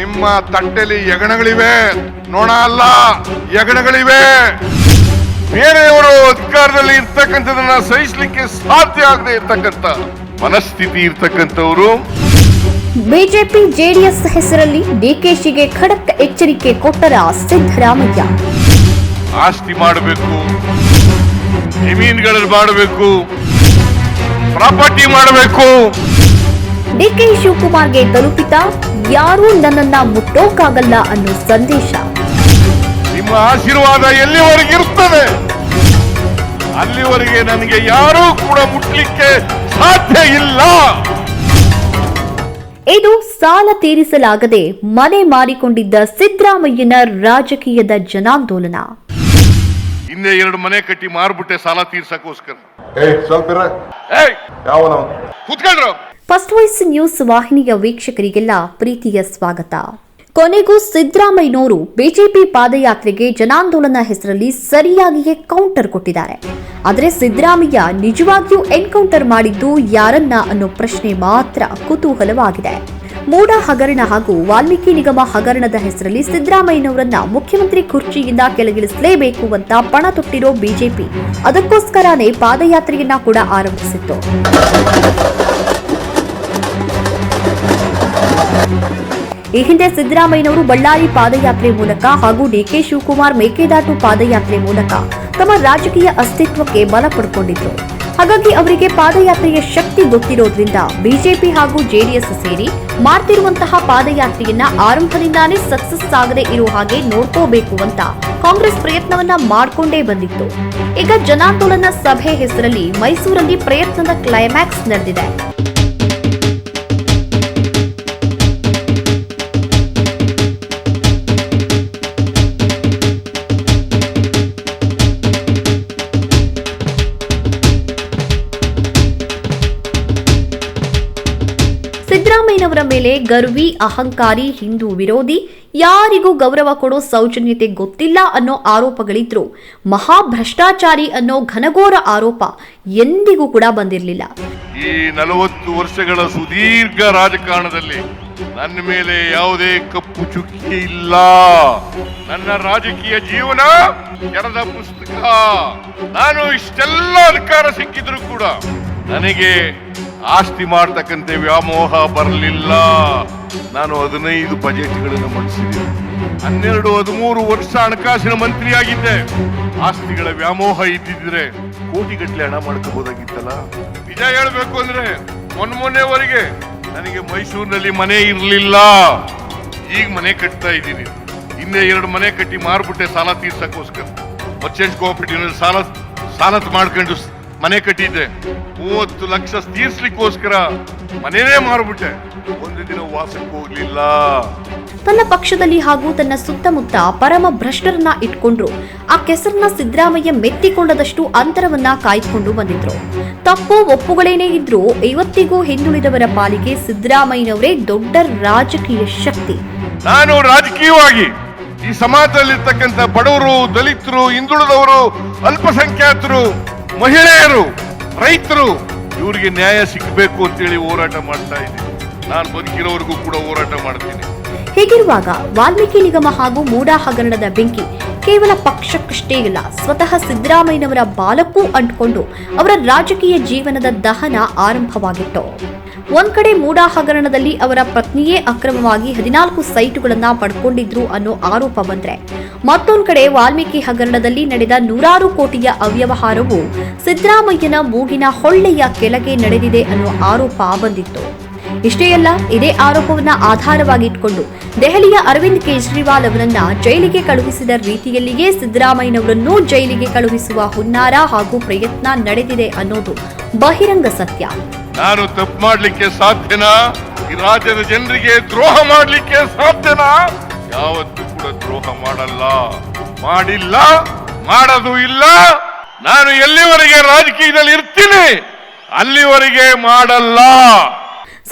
ನಿಮ್ಮ ತಟ್ಟೆಲಿ ಯಗಣಗಳಿವೆ, ನೊಣ ಅಲ್ಲ ಯಗಣಗಳಿವೆ. ಬೇರೆಯವರು ಅಧಿಕಾರದಲ್ಲಿ ಇರ್ತಕ್ಕಂಥದನ್ನ ಸಹಿಸಲಿಕ್ಕೆ ಸಾಧ್ಯ ಆಗದೆ ಇರ್ತಕ್ಕಂಥ ಮನಸ್ಥಿತಿ ಇರ್ತಕ್ಕಂಥವ್ರು. ಬಿಜೆಪಿ ಜೆಡಿಎಸ್ ಹೆಸರಲ್ಲಿ ಡಿಕೆಶಿಗೆ ಖಡಕ್ ಎಚ್ಚರಿಕೆ ಕೊಟ್ಟರ ಸಿದ್ದರಾಮಯ್ಯ. ಆಸ್ತಿ ಮಾಡಬೇಕು, ಜಮೀನುಗಳಲ್ಲಿ ಮಾಡಬೇಕು, ಪ್ರಾಪರ್ಟಿ ಮಾಡಬೇಕು. ಡಿಕೆ ಶಿವಕುಮಾರ್ಗೆ ತಲುಪಿತ ಯಾರೂ ನನ್ನನ್ನ ಮುಟ್ಟೋಕಾಗಲ್ಲ ಅನ್ನೋ ಸಂದೇಶ. ನಿಮ್ಮ ಆಶೀರ್ವಾದ ಎಲ್ಲಿವರೆಗೆ ಇರ್ತದೆ ಅಲ್ಲಿವರೆಗೆ ನನಗೆ ಯಾರೂ ಕೂಡ ಮುಟ್ಲಿಕ್ಕೆ ಸಾಧ್ಯ ಇಲ್ಲ. ಇದು ಸಾಲ ತೀರಿಸಲಾಗದೆ ಮನೆ ಮಾರಿಕೊಂಡಿದ್ದ ಸಿದ್ದರಾಮಯ್ಯನ ರಾಜಕೀಯದ ಜನಾಂದೋಲನ. ಹಿಂದೆ 2 ಮನೆ ಕಟ್ಟಿ ಮಾರ್ಬಿಟ್ಟೆ ಸಾಲ ತೀರ್ಸಕ್ಕೋಸ್ಕರ. ಫಸ್ಟ್ ವಾಯ್ಸ್ ನ್ಯೂಸ್ ವಾಹಿನಿಯ ವೀಕ್ಷಕರಿಗೆಲ್ಲ ಪ್ರೀತಿಯ ಸ್ವಾಗತ. ಕೊನೆಗೂ ಸಿದ್ದರಾಮಯ್ಯನವರು ಬಿಜೆಪಿ ಪಾದಯಾತ್ರೆಗೆ ಜನಾಂದೋಲನ ಹೆಸರಲ್ಲಿ ಸರಿಯಾಗಿಯೇ ಕೌಂಟರ್ ಕೊಟ್ಟಿದ್ದಾರೆ. ಆದರೆ ಸಿದ್ದರಾಮಯ್ಯ ನಿಜವಾಗಿಯೂ ಎನ್ಕೌಂಟರ್ ಮಾಡಿದ್ದು ಯಾರನ್ನ ಅನ್ನೋ ಪ್ರಶ್ನೆ ಮಾತ್ರ ಕುತೂಹಲವಾಗಿದೆ. ಮೂಡ ಹಗರಣ ಹಾಗೂ ವಾಲ್ಮೀಕಿ ನಿಗಮ ಹಗರಣದ ಹೆಸರಲ್ಲಿ ಸಿದ್ದರಾಮಯ್ಯನವರನ್ನ ಮುಖ್ಯಮಂತ್ರಿ ಕುರ್ಚಿಯಿಂದ ಕೆಳಗಿಳಿಸಲೇಬೇಕು ಅಂತ ಪಣ ತೊಟ್ಟಿರೋ ಬಿಜೆಪಿ ಅದಕ್ಕೋಸ್ಕರನೇ ಪಾದಯಾತ್ರೆಯನ್ನ ಕೂಡ ಆರಂಭಿಸಿತ್ತು. ಈ ಹಿಂದೆ ಸಿದ್ದರಾಮಯ್ಯನವರು ಬಳ್ಳಾರಿ ಪಾದಯಾತ್ರೆ ಮೂಲಕ ಹಾಗೂ ಡಿಕೆ ಶಿವಕುಮಾರ್ ಮೇಕೆದಾಟು ಪಾದಯಾತ್ರೆ ಮೂಲಕ ತಮ್ಮ ರಾಜಕೀಯ ಅಸ್ತಿತ್ವಕ್ಕೆ ಬಲ ಪಡ್ಕೊಂಡಿದ್ರು. ಹಾಗಾಗಿ ಅವರಿಗೆ ಪಾದಯಾತ್ರೆಯ ಶಕ್ತಿ ಗೊತ್ತಿರೋದ್ರಿಂದ ಬಿಜೆಪಿ ಹಾಗೂ ಜೆಡಿಎಸ್ ಸೇರಿ ಮಾಡ್ತಿರುವಂತಹ ಪಾದಯಾತ್ರೆಯನ್ನ ಆರಂಭದಿಂದಾನೇ ಸಕ್ಸಸ್ ಆಗದೆ ಇರೋ ಹಾಗೆ ನೋಡ್ಕೋಬೇಕು ಅಂತ ಕಾಂಗ್ರೆಸ್ ಪ್ರಯತ್ನವನ್ನ ಮಾಡಿಕೊಂಡೇ ಬಂದಿತ್ತು. ಈಗ ಜನಾಂದೋಲನ ಸಭೆ ಹೆಸರಲ್ಲಿ ಮೈಸೂರಲ್ಲಿ ಪ್ರಯತ್ನದ ಕ್ಲೈಮ್ಯಾಕ್ಸ್ ನಡೆದಿದೆ. ಸಿದ್ದರಾಮಯ್ಯನವರ ಮೇಲೆ ಗರ್ವಿ, ಅಹಂಕಾರಿ, ಹಿಂದೂ ವಿರೋಧಿ, ಯಾರಿಗೂ ಗೌರವ ಕೊಡೋ ಸೌಜನ್ಯತೆ ಗೊತ್ತಿಲ್ಲ ಅನ್ನೋ ಆರೋಪಗಳಿದ್ರು ಮಹಾಭ್ರಷ್ಟಾಚಾರಿ ಅನ್ನೋ ಘನಘೋರ ಆರೋಪ ಎಂದಿಗೂ ಕೂಡ ಬಂದಿರಲಿಲ್ಲ. ಈ 40 ವರ್ಷಗಳ ಸುದೀರ್ಘ ರಾಜಕಾರಣದಲ್ಲಿ ನನ್ನ ಮೇಲೆ ಯಾವುದೇ ಕಪ್ಪು ಚುಕ್ಕಿ ಇಲ್ಲ. ನನ್ನ ರಾಜಕೀಯ ಜೀವನ ತೆರೆದ ಪುಸ್ತಕ. ನಾನು ಇಷ್ಟೆಲ್ಲ ಅಧಿಕಾರ ಸಿಕ್ಕಿದ್ರು ಕೂಡ ನನಗೆ ಆಸ್ತಿ ಮಾಡ್ತಕ್ಕಂಥ ವ್ಯಾಮೋಹ ಬರಲಿಲ್ಲ. ನಾನು 15 ಬಜೆಟ್ಗಳನ್ನು ಮಂಡಿಸಿದೆ. 12-13 ವರ್ಷ ಹಣಕಾಸಿನ ಮಂತ್ರಿಯಾಗಿದ್ದೆ. ಆಸ್ತಿಗಳ ವ್ಯಾಮೋಹ ಇದ್ದಿದ್ರೆ ಕೋಟಿಗಟ್ಟಲೆ ಹಣ ಮಾಡ್ಕೋಬಹುದಾಗಿತ್ತಲ್ಲ. ನಿಜ ಹೇಳ್ಬೇಕು ಅಂದ್ರೆ ಮೊನ್ನೆವರೆಗೆ ನನಗೆ ಮೈಸೂರಿನಲ್ಲಿ ಮನೆ ಇರಲಿಲ್ಲ. ಈಗ ಮನೆ ಕಟ್ತಾ ಇದ್ದೀನಿ. ಹಿಂದೆ 2 ಮನೆ ಕಟ್ಟಿ ಮಾರ್ಬಿಟ್ಟೆ ಸಾಲ ತೀರ್ಸಕ್ಕೋಸ್ಕರ. ಮರ್ಚೆಂಟ್ ಕೋಆಪರೇಟಿವ್ ಸಾಲ ಮಾಡ್ಕೊಂಡು ಮನೆ ಕಟ್ಟಿದ್ದೆ. 30 ಲಕ್ಷ ತೀರ್ಸ್ಲಿಕ್ಕೋಸ್ಕರ ಮನೆನೇ ಮಾರ್ಬಿಟ್ಟೆ. ಒಂದು ದಿನ ವಾಸಕ್ಕೆ ಹೋಗ್ಲಿಲ್ಲ. ತನ್ನ ಪಕ್ಷದಲ್ಲಿ ಹಾಗೂ ತನ್ನ ಸುತ್ತಮುತ್ತ ಪರಮ ಭ್ರಷ್ಟರನ್ನ ಇಟ್ಕೊಂಡ್ರು ಆ ಕೆಸರನ್ನ ಸಿದ್ದರಾಮಯ್ಯ ಮೆತ್ತಿಕೊಂಡದಷ್ಟು ಅಂತರವನ್ನ ಕಾಯ್ದುಕೊಂಡು ಬಂದಿದ್ರು. ತಪ್ಪು ಒಪ್ಪುಗಳೇನೇ ಇದ್ರೂ ಇವತ್ತಿಗೂ ಹಿಂದುಳಿದವರ ಪಾಲಿಗೆ ಸಿದ್ದರಾಮಯ್ಯನವರೇ ದೊಡ್ಡ ರಾಜಕೀಯ ಶಕ್ತಿ. ನಾನು ರಾಜಕೀಯವಾಗಿ ಈ ಸಮಾಜದಲ್ಲಿರ್ತಕ್ಕಂಥ ಬಡವರು, ದಲಿತರು, ಹಿಂದುಳಿದವರು, ಅಲ್ಪಸಂಖ್ಯಾತರು, ಮಹಿಳೆಯರು, ರೈತರು ಇವರಿಗೆ ನ್ಯಾಯ ಸಿಗಬೇಕು ಅಂತೇಳಿ ಹೋರಾಟ ಮಾಡ್ತಾ ಇದ್ದೀನಿ. ನಾನು ಬದುಕಿರೋವರೆಗೂ ಕೂಡ ಹೋರಾಟ ಮಾಡ್ತೀನಿ. ಹೀಗಿರುವಾಗ ವಾಲ್ಮೀಕಿ ನಿಗಮ ಹಾಗೂ ಮೂಡ ಹಗರಣದ ಬೆಂಕಿ ಕೇವಲ ಪಕ್ಷಕ್ಕಷ್ಟೇ ಇಲ್ಲ, ಸ್ವತಃ ಸಿದ್ದರಾಮಯ್ಯನವರ ಬಾಲಕ್ಕೂ ಅಂಟಿಕೊಂಡು ಅವರ ರಾಜಕೀಯ ಜೀವನದ ದಹನ ಆರಂಭವಾಗಿತ್ತು. ಒಂದ್ ಕಡೆ ಮೂಡ ಹಗರಣದಲ್ಲಿ ಅವರ ಪತ್ನಿಯೇ ಅಕ್ರಮವಾಗಿ 14 ಸೈಟುಗಳನ್ನ ಪಡ್ಕೊಂಡಿದ್ರು ಅನ್ನೋ ಆರೋಪ ಬಂದ್ರೆ, ಮತ್ತೊಂದ್ ಕಡೆ ವಾಲ್ಮೀಕಿ ಹಗರಣದಲ್ಲಿ ನಡೆದ 100 ಕೋಟಿಯ ಅವ್ಯವಹಾರವು ಸಿದ್ದರಾಮಯ್ಯನ ಮೂಗಿನ ಹೊಳ್ಳೆಯ ಕೆಳಗೆ ನಡೆದಿದೆ ಅನ್ನೋ ಆರೋಪ ಬಂದಿತ್ತು. ಇಷ್ಟೇ ಅಲ್ಲ, ಇದೇ ಆರೋಪವನ್ನ ಆಧಾರವಾಗಿಟ್ಕೊಂಡು ದೆಹಲಿಯ ಅರವಿಂದ್ ಕೇಜ್ರಿವಾಲ್ ಅವರನ್ನ ಜೈಲಿಗೆ ಕಳುಹಿಸಿದ ರೀತಿಯಲ್ಲಿಯೇ ಸಿದ್ದರಾಮಯ್ಯನವರನ್ನೂ ಜೈಲಿಗೆ ಕಳುಹಿಸುವ ಹುನ್ನಾರ ಹಾಗೂ ಪ್ರಯತ್ನ ನಡೆದಿದೆ ಅನ್ನೋದು ಬಹಿರಂಗ ಸತ್ಯ. ನಾನು ತಪ್ಪು ಮಾಡ್ಲಿಕ್ಕೆ ಸಾಧ್ಯನಾ? ಈ ರಾಜ್ಯದ ಜನರಿಗೆ ದ್ರೋಹ ಮಾಡ್ಲಿಕ್ಕೆ ಸಾಧ್ಯನಾ? ಯಾವತ್ತೂ ಕೂಡ ದ್ರೋಹ ಮಾಡಲ್ಲ, ಮಾಡಿಲ್ಲ, ಮಾಡೋದು ಇಲ್ಲ. ನಾನು ಎಲ್ಲಿವರೆಗೆ ರಾಜಕೀಯದಲ್ಲಿ ಇರ್ತೀನಿ ಅಲ್ಲಿವರೆಗೆ ಮಾಡಲ್ಲ.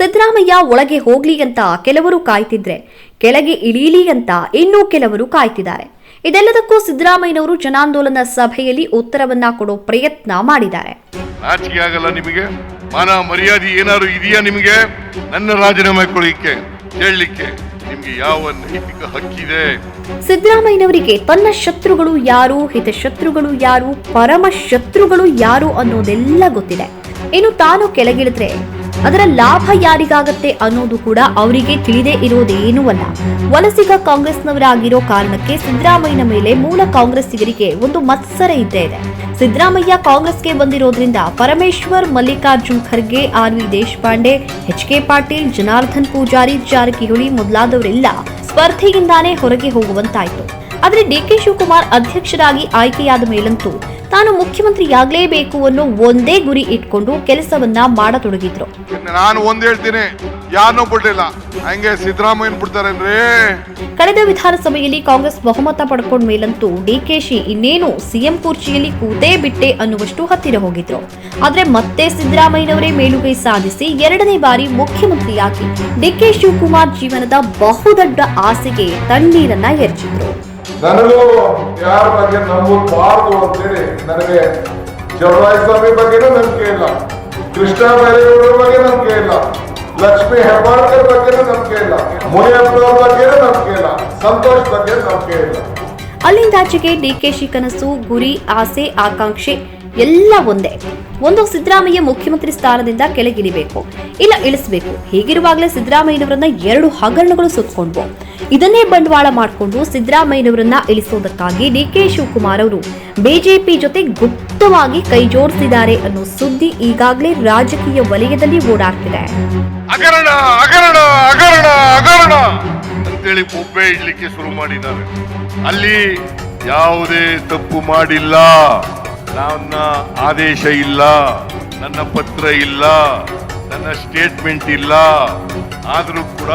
ಸಿದ್ದರಾಮಯ್ಯ ಒಳಗೆ ಹೋಗ್ಲಿ ಅಂತ ಕೆಲವರು ಕಾಯ್ತಿದ್ರೆ, ಕೆಳಗೆ ಇಳೀಲಿ ಅಂತ ಇನ್ನೂ ಕೆಲವರು ಕಾಯ್ತಿದ್ದಾರೆ. ಇದೆಲ್ಲದಕ್ಕೂ ಸಿದ್ದರಾಮಯ್ಯನವರು ಜನಾಂದೋಲನ ಸಭೆಯಲ್ಲಿ ಉತ್ತರವನ್ನ ಕೊಡೋ ಪ್ರಯತ್ನ ಮಾಡಿದ್ದಾರೆ. ನಾಚಿಕೆ ಆಗಲ್ಲ ನಿಮಗೆ? ಮಾನ ಮರ್ಯಾದೆ ಏನಾದ್ರು ಇದೆಯಾ ನಿಮಗೆ? ನನ್ನ ರಾಜೀನಾಮೆ ಕೊಡಲಿಕ್ಕೆ ಹೇಳಲಿಕ್ಕೆ ನಿಮ್ಗೆ ಯಾವ ನೈತಿಕ ಹಕ್ಕಿದೆ? ಸಿದ್ದರಾಮಯ್ಯನವರಿಗೆ ತನ್ನ ಶತ್ರುಗಳು ಯಾರು, ಹಿತಶತ್ರುಗಳು ಯಾರು, ಪರಮ ಶತ್ರುಗಳು ಯಾರು ಅನ್ನೋದೆಲ್ಲ ಗೊತ್ತಿದೆ. ಇನ್ನು ತಾನು ಕೆಳಗಿಳಿದ್ರೆ ಅದರ ಲಾಭ ಯಾರಿಗಾಗತ್ತೆ ಅನ್ನೋದು ಕೂಡ ಅವರಿಗೆ ತಿಳಿದೇ ಇರೋದೇನೂ ಅಲ್ಲ. ವಲಸಿಗ ಕಾಂಗ್ರೆಸ್ನವರಾಗಿರೋ ಕಾರಣಕ್ಕೆ ಸಿದ್ದರಾಮಯ್ಯನ ಮೇಲೆ ಮೂಲ ಕಾಂಗ್ರೆಸ್ಸಿಗರಿಗೆ ಒಂದು ಮತ್ಸರ ಇದ್ದೇ ಇದೆ. ಸಿದ್ದರಾಮಯ್ಯ ಕಾಂಗ್ರೆಸ್ಗೆ ಬಂದಿರೋದ್ರಿಂದ ಪರಮೇಶ್ವರ್, ಮಲ್ಲಿಕಾರ್ಜುನ್ ಖರ್ಗೆ, ಆರ್.ವಿ. ದೇಶಪಾಂಡೆ, ಎಚ್.ಕೆ. ಪಾಟೀಲ್, ಜನಾರ್ದನ್ ಪೂಜಾರಿ, ಜಾರಕಿಹೊಳಿ ಮೊದಲಾದವರೆಲ್ಲ ಸ್ಪರ್ಧೆಯಿಂದಾನೇ ಹೊರಗೆ ಹೋಗುವಂತಾಯ್ತು. ಆದರೆ ಡಿ.ಕೆ. ಶಿವಕುಮಾರ್ ಅಧ್ಯಕ್ಷರಾಗಿ ಆಯ್ಕೆಯಾದ ಮೇಲಂತೂ ತಾನು ಮುಖ್ಯಮಂತ್ರಿಯಾಗಲೇಬೇಕು ಅನ್ನೋ ಒಂದೇ ಗುರಿ ಇಟ್ಕೊಂಡು ಕೆಲಸವನ್ನ ಮಾಡತೊಡಗಿದ್ರು. ನಾನು ಒಂದ್ ಹೇಳ್ತೀನಿ, ಯಾರನ್ನೂ ಬಿಡ್ಲಿಲ್ಲ, ಹಂಗೆ ಸಿದ್ದರಾಮಯ್ಯನ್ ಬಿಡ್ತಾರೇನ್ರಿ? ಕಳೆದ ವಿಧಾನಸಭೆಯಲ್ಲಿ ಕಾಂಗ್ರೆಸ್ ಬಹುಮತ ಪಡ್ಕೊಂಡ ಮೇಲಂತೂ ಡಿಕೆಶಿ ಇನ್ನೇನು ಸಿಎಂ ಕುರ್ಚಿಯಲ್ಲಿ ಕೂತೇ ಬಿಟ್ಟೆ ಅನ್ನುವಷ್ಟು ಹತ್ತಿರ ಹೋಗಿದ್ರು. ಆದ್ರೆ ಮತ್ತೆ ಸಿದ್ದರಾಮಯ್ಯನವರೇ ಮೇಲುಗೈ ಸಾಧಿಸಿ ಎರಡನೇ ಬಾರಿ ಮುಖ್ಯಮಂತ್ರಿಯಾಗಿ ಡಿ.ಕೆ. ಶಿವಕುಮಾರ್ ಜೀವನದ ಬಹುದೊಡ್ಡ ಆಸೆಗೆ ತಣ್ಣೀರನ್ನ ಎರಚಿದ್ರು. ನನಗೂ ಯಾರ ಬಗ್ಗೆ ನಂಬಬಾರದು ಅಂತೇಳಿ ನನಗೆ ಚಲುವಾಯಿಸ್ವಾಮಿ ಬಗ್ಗೆನೂ ನಂಬಿಕೆ ಇಲ್ಲ, ಕೃಷ್ಣ ಬೈರೇಗೌಡರ ಬಗ್ಗೆ ನಂಬಿಕೆ ಇಲ್ಲ, ಲಕ್ಷ್ಮೀ ಹೆಬ್ಬಾಳ್ಕರ್ ಬಗ್ಗೆನೂ ನಂಬಿಕೆ ಇಲ್ಲ, ಮುನಿಯಪ್ಪನವ್ರ ಬಗ್ಗೆನೂ ನಂಬಿಕೆ ಇಲ್ಲ, ಸಂತೋಷ್ ಬಗ್ಗೆ ನಂಬಿಕೆ ಇಲ್ಲ. ಅಲ್ಲಿಂದಾಚೆಗೆ ಡಿಕೆಶಿ ಕನಸು, ಗುರಿ, ಆಸೆ, ಆಕಾಂಕ್ಷೆ ಎಲ್ಲ ಒಂದೇ. ಒಂದು, ಸಿದ್ದರಾಮಯ್ಯ ಮುಖ್ಯಮಂತ್ರಿ ಸ್ಥಾನದಿಂದ ಕೆಳಗಿಳಿಬೇಕು, ಇಲ್ಲ ಇಳಿಸಬೇಕು. ಹೀಗಿರುವಾಗಲೇ ಸಿದ್ದರಾಮಯ್ಯನವರನ್ನ 2 ಹಗರಣಗಳು ಸುತ್ತಕೊಂಡ್ವು. ಇದನ್ನೇ ಬಂಡವಾಳ ಮಾಡಿಕೊಂಡು ಸಿದ್ದರಾಮಯ್ಯನವರನ್ನ ಇಳಿಸೋದಕ್ಕಾಗಿ ಡಿ.ಕೆ. ಶಿವಕುಮಾರ್ ಅವರು ಬಿಜೆಪಿ ಜೊತೆ ಗುಪ್ತವಾಗಿ ಕೈ ಜೋಡಿಸಿದ್ದಾರೆ ಅನ್ನೋ ಸುದ್ದಿ ಈಗಾಗಲೇ ರಾಜಕೀಯ ವಲಯದಲ್ಲಿ ಓಡಾಡ್ತಿದೆ. ಹಗರಣ ಹಗರಣ ಹಗರಣ ಹಗರಣ ಅಂತೇಳಿ ಬೊಬ್ಬೆ ಇಡ್ಲಿಕ್ಕೆ ಶುರು ಮಾಡಿದ್ದಾರೆ. ಅಲ್ಲಿ ಯಾವುದೇ ತಪ್ಪು ಮಾಡಿಲ್ಲ, ನನ್ನ ಆದೇಶ ಇಲ್ಲ, ನನ್ನ ಪತ್ರ ಇಲ್ಲ, ನನ್ನ ಸ್ಟೇಟ್ಮೆಂಟ್ ಇಲ್ಲ. ಆದರೂ ಕೂಡ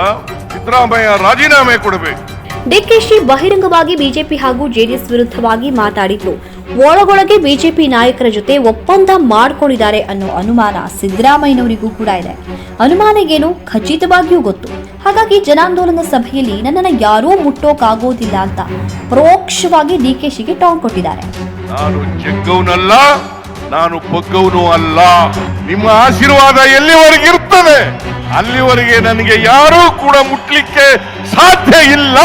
ಸಿದ್ದರಾಮಯ್ಯ ರಾಜೀನಾಮೆ ಕೊಡಬೇಕು. ಡಿಕೆಶಿ ಬಹಿರಂಗವಾಗಿ ಬಿಜೆಪಿ ಹಾಗೂ ಜೆಡಿಎಸ್ ವಿರುದ್ಧವಾಗಿ ಮಾತಾಡಿದ್ರು. ಒಳಗೊಳಗೆ ಬಿಜೆಪಿ ನಾಯಕರ ಜೊತೆ ಒಪ್ಪಂದ ಮಾಡ್ಕೊಂಡಿದ್ದಾರೆ ಅನ್ನೋ ಅನುಮಾನ ಸಿದ್ದರಾಮಯ್ಯನವರಿಗೂ ಕೂಡ ಇದೆ. ಅನುಮಾನಗೇನು ಖಚಿತವಾಗಿಯೂ ಗೊತ್ತು. ಹಾಗಾಗಿ ಜನಾಂದೋಲನ ಸಭೆಯಲ್ಲಿ ನನ್ನನ್ನು ಯಾರೂ ಮುಟ್ಟೋಕಾಗೋದಿಲ್ಲ ಅಂತ ಪರೋಕ್ಷವಾಗಿ ಡಿಕೆಶಿಗೆ ಟಾಂಗ್ ಕೊಟ್ಟಿದ್ದಾರೆ. ನಾನು ಜಗ್ಗವನಲ್ಲ, ನಾನು ಬಗ್ಗವನು ಅಲ್ಲ. ನಿಮ್ಮ ಆಶೀರ್ವಾದ ಎಲ್ಲಿವರೆಗಿರ್ತದೆ ಅಲ್ಲಿವರೆಗೆ ನನಗೆ ಯಾರೂ ಕೂಡ ಮುಟ್ಲಿಕ್ಕೆ ಸಾಧ್ಯ ಇಲ್ಲ.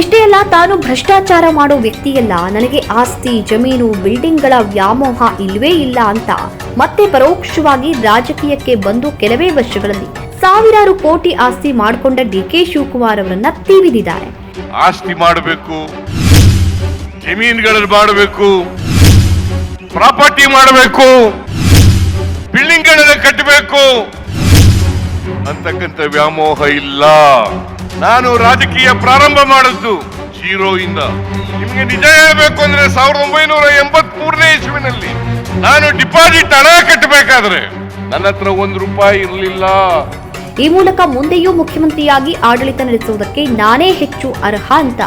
ಇಷ್ಟೇ ಅಲ್ಲ, ತಾನು ಭ್ರಷ್ಟಾಚಾರ ಮಾಡೋ ವ್ಯಕ್ತಿಯಲ್ಲ, ನನಗೆ ಆಸ್ತಿ, ಜಮೀನು, ಬಿಲ್ಡಿಂಗ್ಗಳ ವ್ಯಾಮೋಹ ಇಲ್ವೇ ಇಲ್ಲ ಅಂತ ಮತ್ತೆ ಪರೋಕ್ಷವಾಗಿ ರಾಜಕೀಯಕ್ಕೆ ಬಂದು ಕೆಲವೇ ವರ್ಷಗಳಲ್ಲಿ ಸಾವಿರಾರು ಕೋಟಿ ಆಸ್ತಿ ಮಾಡಿಕೊಂಡ ಡಿ.ಕೆ. ಶಿವಕುಮಾರ್ ಅವರನ್ನ ತೀವಿದಿದ್ದಾರೆ. ಆಸ್ತಿ ಮಾಡಬೇಕು, ಜಮೀನುಗಳನ್ನು ಮಾಡಬೇಕು, ಪ್ರಾಪರ್ಟಿ ಮಾಡಬೇಕು, ಬಿಲ್ಡಿಂಗ್ ಗಳನ್ನು ಕಟ್ಟಬೇಕು ಅಂತಕ್ಕಂಥ ವ್ಯಾಮೋಹ ಇಲ್ಲ. ನಾನು ರಾಜಕೀಯ ಪ್ರಾರಂಭ ಮಾಡಿದ್ದು 0 ಇಂದ. ನಿಮ್ಗೆ ನಿಜ ಹೇಳಬೇಕು ಅಂದ್ರೆ 1983ನೇ ಇಸ್ವಿನಲ್ಲಿ ನಾನು ಡಿಪಾಸಿಟ್ ಹಣ ಕಟ್ಟಬೇಕಾದ್ರೆ ನನ್ನ ಹತ್ರ ₹1 ಇರಲಿಲ್ಲ. ಈ ಮೂಲಕ ಮುಂದೆಯೂ ಮುಖ್ಯಮಂತ್ರಿಯಾಗಿ ಆಡಳಿತ ನಡೆಸುವುದಕ್ಕೆ ನಾನೇ ಹೆಚ್ಚು ಅರ್ಹ ಅಂತ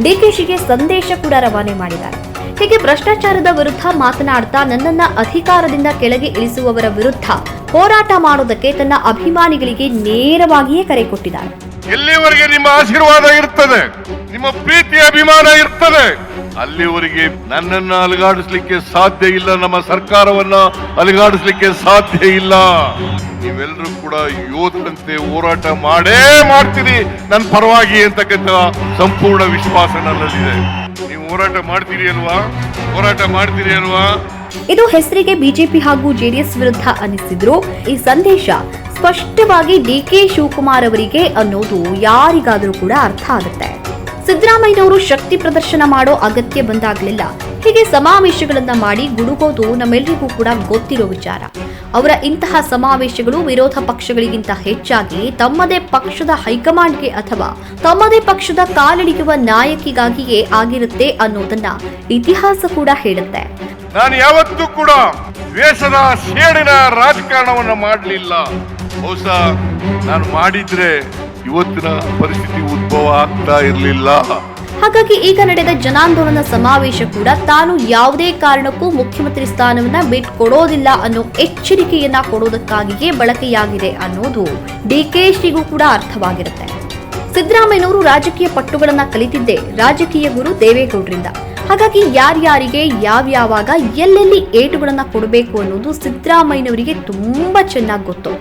ಡಿಕೆಶಿಗೆ ಸಂದೇಶ ಕೂಡ ರವಾನೆ ಮಾಡಿದ್ದಾರೆ. ಹೀಗೆ ಭ್ರಷ್ಟಾಚಾರದ ವಿರುದ್ಧ ಮಾತನಾಡ್ತಾ ನನ್ನನ್ನ ಅಧಿಕಾರದಿಂದ ಕೆಳಗೆ ಇಳಿಸುವವರ ವಿರುದ್ಧ ಹೋರಾಟ ಮಾಡೋದಕ್ಕೆ ತನ್ನ ಅಭಿಮಾನಿಗಳಿಗೆ ನೇರವಾಗಿಯೇ ಕರೆ ಕೊಟ್ಟಿದ್ದಾರೆ. ಎಲ್ಲಿವರೆಗೆ ನಿಮ್ಮ ಆಶೀರ್ವಾದ ಇರ್ತದೆ, ನಿಮ್ಮ ಪ್ರೀತಿ ಅಭಿಮಾನ ಇರ್ತದೆ, ಅಲ್ಲಿವರೆಗೆ ನನ್ನನ್ನ ಅಲುಗಾಡಿಸ್ಲಿಕ್ಕೆ ಸಾಧ್ಯ ಇಲ್ಲ, ನಮ್ಮ ಸರ್ಕಾರವನ್ನ ಅಲುಗಾಡಿಸ್ಲಿಕ್ಕೆ ಸಾಧ್ಯ ಇಲ್ಲ. ನೀವೆಲ್ಲರೂ ಕೂಡ ಯೋಧರಂತೆ ಹೋರಾಟ ಮಾಡ್ತೀರಿ ನನ್ನ ಪರವಾಗಿ ಅಂತಕ್ಕಂಥ ಸಂಪೂರ್ಣ ವಿಶ್ವಾಸ ನನ್ನಲ್ಲಿದೆ. ನೀವು ಹೋರಾಟ ಮಾಡ್ತೀರಿ ಅಲ್ವಾ? ಇದು ಹೆಸರಿಗೆ ಬಿಜೆಪಿ ಹಾಗೂ ಜೆಡಿಎಸ್ ವಿರುದ್ಧ ಅನ್ನಿಸಿದ್ರು ಈ ಸಂದೇಶ ಸ್ಪಷ್ಟವಾಗಿ ಡಿ.ಕೆ. ಶಿವಕುಮಾರ್ ಅವರಿಗೆ ಅನ್ನೋದು ಯಾರಿಗಾದರೂ ಕೂಡ ಅರ್ಥ ಆಗುತ್ತೆ. ಸಿದ್ದರಾಮಯ್ಯನವರು ಶಕ್ತಿ ಪ್ರದರ್ಶನ ಮಾಡೋ ಅಗತ್ಯ ಬಂದಾಗಲಿಲ್ಲ ಹೀಗೆ ಸಮಾವೇಶಗಳನ್ನ ಮಾಡಿ ಗುಡುಗೋದು ನಮ್ಮೆಲ್ಲರಿಗೂ ಕೂಡ ಗೊತ್ತಿರೋ ವಿಚಾರ. ಅವರ ಇಂತಹ ಸಮಾವೇಶಗಳು ವಿರೋಧ ಪಕ್ಷಗಳಿಗಿಂತ ಹೆಚ್ಚಾಗಿ ತಮ್ಮದೇ ಪಕ್ಷದ ಹೈಕಮಾಂಡ್ಗೆ ಅಥವಾ ತಮ್ಮದೇ ಪಕ್ಷದ ಕಾಲಿಡಿಯುವ ನಾಯಕಿಗಾಗಿಯೇ ಆಗಿರುತ್ತೆ ಅನ್ನೋದನ್ನ ಇತಿಹಾಸ ಕೂಡ ಹೇಳುತ್ತೆ. ನಾನು ಯಾವತ್ತೂ ಕೂಡ ದ್ವೇಷದ ಸೇಡಿನ ರಾಜಕಾರಣವನ್ನ ಮಾಡಲಿಲ್ಲ. ಬಹುಶಃ ನಾನು ಮಾಡಿದ್ರೆ ಇವತ್ತಿನ ಪರಿಸ್ಥಿತಿ ಉದ್ಭವ ಆಗ್ತಾ ಇರಲಿಲ್ಲ. ಹಾಗಾಗಿ ಈಗ ನಡೆದ ಜನಾಂದೋಲನ ಸಮಾವೇಶ ಕೂಡ ತಾನು ಯಾವುದೇ ಕಾರಣಕ್ಕೂ ಮುಖ್ಯಮಂತ್ರಿ ಸ್ಥಾನವನ್ನ ಬಿಟ್ಕೊಡೋದಿಲ್ಲ ಅನ್ನೋ ಎಚ್ಚರಿಕೆಯನ್ನ ಕೊಡೋದಕ್ಕಾಗಿಯೇ ಬಳಕೆಯಾಗಿದೆ ಅನ್ನೋದು ಡಿಕೆಶಿಗೂ ಕೂಡ ಅರ್ಥವಾಗಿರುತ್ತೆ. ಸಿದ್ದರಾಮಯ್ಯನವರು ರಾಜಕೀಯ ಪಟ್ಟುಗಳನ್ನ ಕಲಿತಿದ್ದೇ ರಾಜಕೀಯ ಗುರು ದೇವೇಗೌಡರಿಂದ. ಹಾಗಾಗಿ ಯಾರ್ಯಾರಿಗೆ ಯಾವ್ಯಾವಾಗ ಎಲ್ಲೆಲ್ಲಿ ಏಟುಗಳನ್ನ ಕೊಡಬೇಕು ಅನ್ನೋದು ಸಿದ್ದರಾಮಯ್ಯನವರಿಗೆ ತುಂಬಾ ಚೆನ್ನಾಗಿ ಗೊತ್ತು.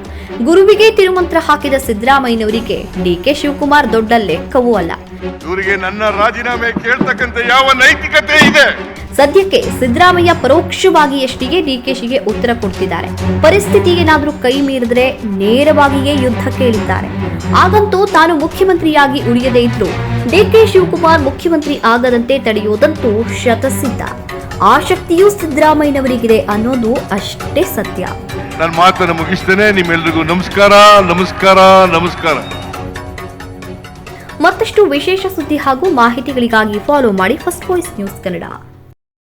ಗುರುವಿಗೆ ತಿರುಮಂತ್ರ ಹಾಕಿದ ಸಿದ್ದರಾಮಯ್ಯನವರಿಗೆ ಡಿಕೆ ಶಿವಕುಮಾರ್ ದೊಡ್ಡ ಲೆಕ್ಕವೂ ಅಲ್ಲ. ಇವರಿಗೆ ನನ್ನ ರಾಜೀನಾಮೆ ಕೇಳ್ತಕ್ಕಂಥ ಯಾವ ನೈತಿಕತೆ ಇದೆ? ಸದ್ಯಕ್ಕೆ ಸಿದ್ದರಾಮಯ್ಯ ಪರೋಕ್ಷವಾಗಿ ಎಷ್ಟಿಗೆ ಡಿಕೆಶಿಗೆ ಉತ್ತರ ಕೊಡ್ತಿದ್ದಾರೆ. ಪರಿಸ್ಥಿತಿ ಏನಾದ್ರೂ ಕೈ ಮೀರಿದ್ರೆ ನೇರವಾಗಿಯೇ ಯುದ್ಧಕ್ಕೆ ಇಳಿದ್ದಾರೆ. ಆಗಂತೂ ತಾನು ಮುಖ್ಯಮಂತ್ರಿಯಾಗಿ ಉಳಿಯದೇ ಇದ್ರು ಡಿಕೆ ಶಿವಕುಮಾರ್ ಮುಖ್ಯಮಂತ್ರಿ ಆಗದಂತೆ ತಡೆಯುವುದಂತೂ ಶತಸಿದ್ಧ. ಆ ಶಕ್ತಿಯೂ ಸಿದ್ದರಾಮಯ್ಯನವರಿಗಿದೆ ಅನ್ನೋದು ಅಷ್ಟೇ ಸತ್ಯ. ನನ್ನ ಮಾತನ್ನು ಮುಗಿಸ್ತೇನೆ. ನಿಮ್ಮೆಲ್ರಿಗೂ ನಮಸ್ಕಾರ, ನಮಸ್ಕಾರ, ನಮಸ್ಕಾರ. ಮತ್ತಷ್ಟು ವಿಶೇಷ ಸುದ್ದಿ ಹಾಗೂ ಮಾಹಿತಿಗಳಿಗಾಗಿ ಫಾಲೋ ಮಾಡಿ ಫಸ್ಟ್ ವಾಯ್ಸ್ ನ್ಯೂಸ್ ಕನ್ನಡ.